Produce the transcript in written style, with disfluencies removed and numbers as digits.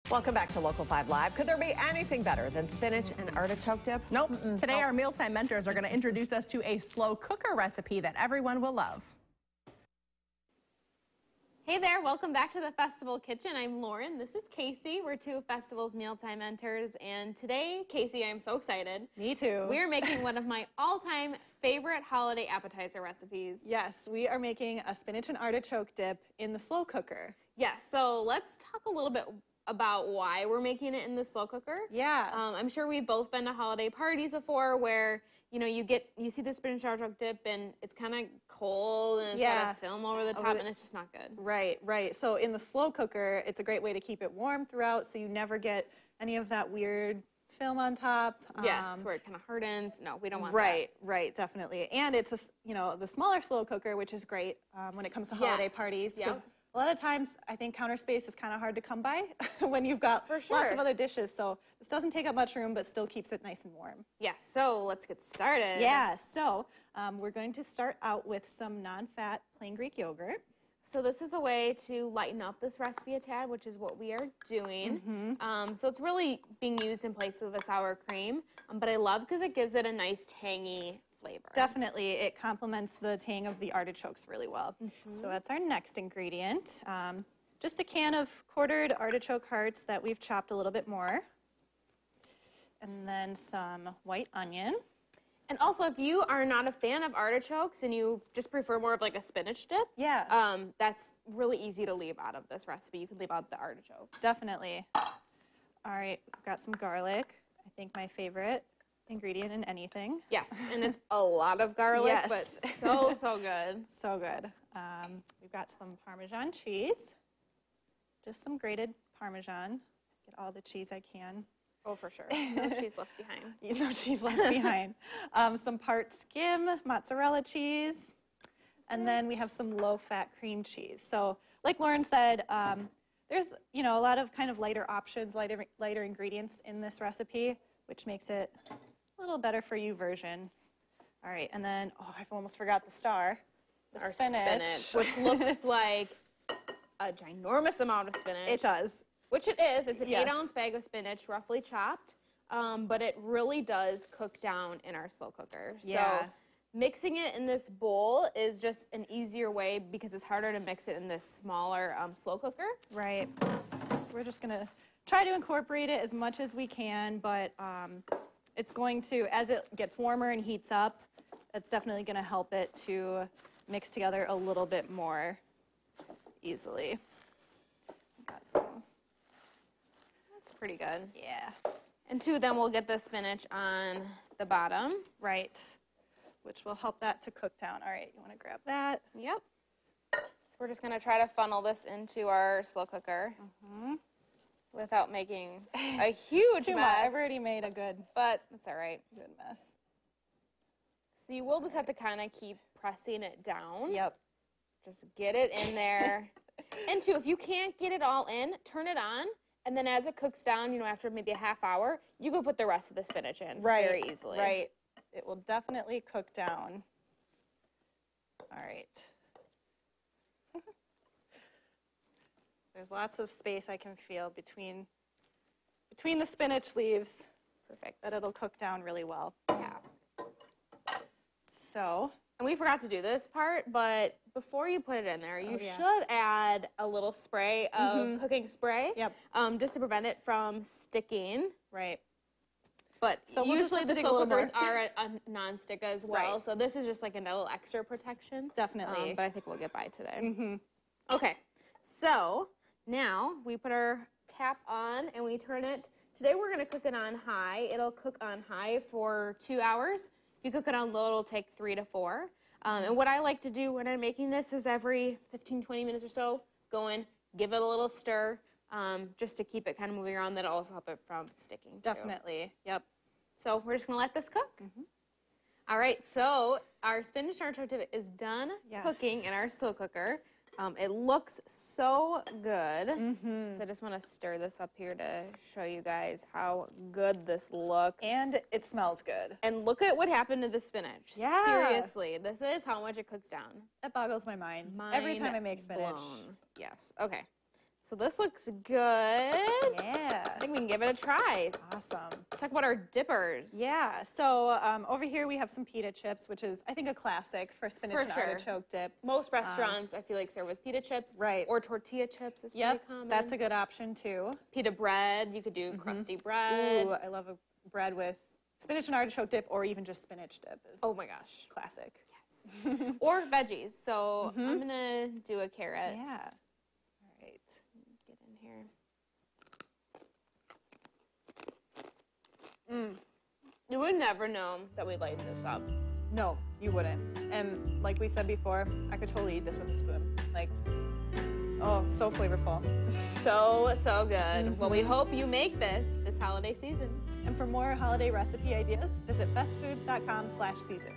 Welcome back to Local 5 Live. Could there be anything better than spinach and artichoke dip? Nope. Today, our mealtime mentors are going to introduce us to a slow cooker recipe that everyone will love. Hey there, welcome back to the Festival Kitchen. I'm Lauren, this is Casey. We're two of Festival's mealtime mentors, and today, Casey, I'm so excited. Me too. We're making one of my all-time favorite holiday appetizer recipes. Yes, we are making a spinach and artichoke dip in the slow cooker. Yes, so let's talk a little bit about why we're making it in the slow cooker. Yeah. I'm sure we've both been to holiday parties before where you see the spinach artichoke dip and it's kind of cold and it's got a film over the top and it's just not good. Right. So in the slow cooker, it's a great way to keep it warm throughout so you never get any of that weird film on top. Yes, where it kind of hardens. No, we don't want that. Right, definitely. And it's the smaller slow cooker, which is great when it comes to holiday parties. Because a lot of times, I think counter space is kind of hard to come by when you've got lots of other dishes. So this doesn't take up much room, but still keeps it nice and warm. Yeah, so let's get started. Yeah, so we're going to start out with some non-fat plain Greek yogurt. So this is a way to lighten up this recipe a tad, which is what we are doing. So it's really being used in place of a sour cream, but I love because it gives it a nice tangy flavor. Definitely, it complements the tang of the artichokes really well. So that's our next ingredient. Just a can of quartered artichoke hearts that we've chopped a little bit more. And then some white onion. And also, if you are not a fan of artichokes and you just prefer more of like a spinach dip, that's really easy to leave out of this recipe. You can leave out the artichoke. Definitely. All right, we've got some garlic. I think my favorite ingredient in anything. Yes, and it's a lot of garlic, but so good. So good. We've got some Parmesan cheese. Just some grated Parmesan. Get all the cheese I can. Oh, for sure. No cheese left behind. No cheese left behind. Some part skim mozzarella cheese. And then we have some low-fat cream cheese. So like Lauren said, there's a lot of kind of lighter options, lighter ingredients in this recipe, which makes it a little better for you version. All right, and then, I almost forgot the star. Our spinach, which looks like a ginormous amount of spinach. It does. Which it is. It's an 8-ounce bag of spinach, roughly chopped, but it really does cook down in our slow cooker. Yeah. So mixing it in this bowl is just an easier way because it's harder to mix it in this smaller slow cooker. Right. So we're just going to try to incorporate it as much as we can, but it's going to, as it gets warmer and heats up, it's definitely going to help it to mix together a little bit more easily. Got some. That's pretty good. Yeah. And then we'll get the spinach on the bottom. Right. Which will help that to cook down. All right, you want to grab that? Yep. So we're just going to try to funnel this into our slow cooker without making a huge Too mess. much. I've already made a good, but that's all right. Good mess. So you will just have to kind of keep pressing it down. Yep. Just get it in there. And if you can't get it all in, turn it on. And then as it cooks down, after maybe a half hour, you can put the rest of the spinach in very easily. Right. It will definitely cook down. All right. There's lots of space I can feel between the spinach leaves. Perfect. That it'll cook down really well. Yeah. So. And we forgot to do this part, but before you put it in there, you should add a little spray of cooking spray. Yep. Just to prevent it from sticking. Right. But so usually the slow cookers are a non-stick as well, so this is just like a little extra protection. Definitely. But I think we'll get by today. Okay, so now we put our cap on and we turn it. Today we're going to cook it on high. It'll cook on high for 2 hours. If you cook it on low, it'll take 3 to 4. And what I like to do when I'm making this is every 15, 20 minutes or so, go in, give it a little stir, just to keep it kind of moving around. That'll also help it from sticking, too. Definitely, yep. So we're just going to let this cook. All right, so our spinach and artichoke dip is done cooking in our slow cooker. It looks so good. So I just want to stir this up here to show you guys how good this looks. And it smells good. And look at what happened to the spinach. Yeah. Seriously, this is how much it cooks down. That boggles my mind. Every time I make spinach. Yes. Okay. So this looks good. Yeah. give it a try. Awesome. Let's talk about our dippers. Yeah, so over here we have some pita chips, which is, I think, a classic for spinach For and sure. artichoke dip. Most restaurants, I feel like, serve with pita chips. Right. Or tortilla chips is pretty Yep, common. that's a good option too. Pita bread. You could do crusty bread. Ooh, I love a bread with spinach and artichoke dip, or even just spinach dip is Oh my gosh. classic. Yes. Or veggies. So I'm going to do a carrot. Yeah. All right. Get in here. You would never know that we light this up. No, you wouldn't. And like we said before, I could totally eat this with a spoon. Like, oh, so flavorful. So, so good. Well, we hope you make this holiday season. And for more holiday recipe ideas, visit bestfoods.com/season.